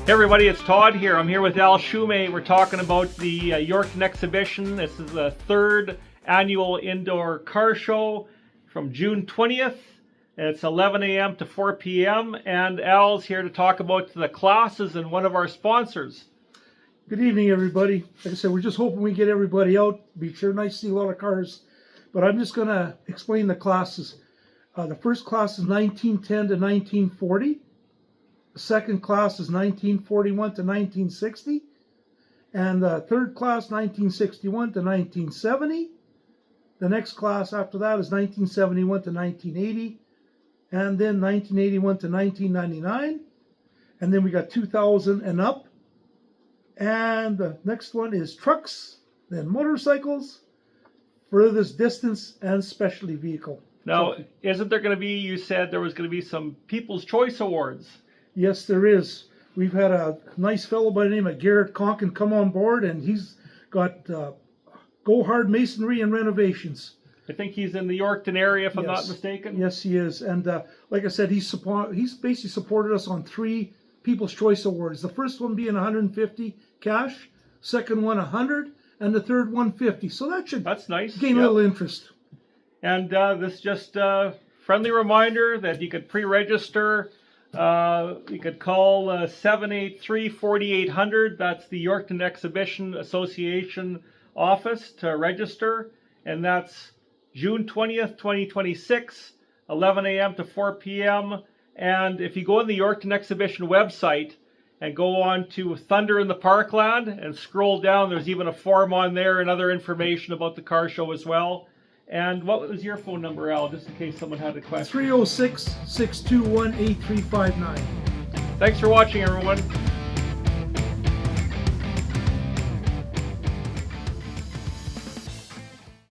Hey everybody, it's Todd here. I'm here with Al Shume. We're talking about the Yorkton exhibition. This is the third annual indoor car show from June 20th. It's 11 a.m. to 4 p.m. and Al's here to talk about the classes and one of our sponsors. Good evening, everybody. Like I said, we're just hoping we get everybody out. Be sure nice to see a lot of cars. But I'm just going to explain the classes. The first class is 1910 to 1940. The second class is 1941 to 1960. And the third class, 1961 to 1970. The next class after that is 1971 to 1980. And then 1981 to 1999. And then we got 2000 and up. And the next one is trucks, then motorcycles, furthest distance, and specialty vehicle. Now, isn't there going to be, you said there was going to be some People's Choice Awards? Yes, there is. We've had a nice fellow by the name of Garrett Conkin come on board, and he's got Go Hard Masonry and Renovations. I think he's in the Yorkton area, if I'm not mistaken. Yes, he is. And like I said, he's basically supported us on 3 People's Choice Awards. The first one being 150 cash, second one 100, and the third 150. So that's nice. Gain a little interest. And this just a friendly reminder that you could pre-register. You could call 783-4800. That's the Yorkton Exhibition Association office to register. And that's June 20th, 2026, 11 a.m. to 4 p.m. And if you go on the Yorkton Exhibition website and go on to Thunder in the Parkland and scroll down, there's even a form on there and other information about the car show as well. And what was your phone number, Al, just in case someone had a question? 306-621-8359. Thanks for watching, everyone.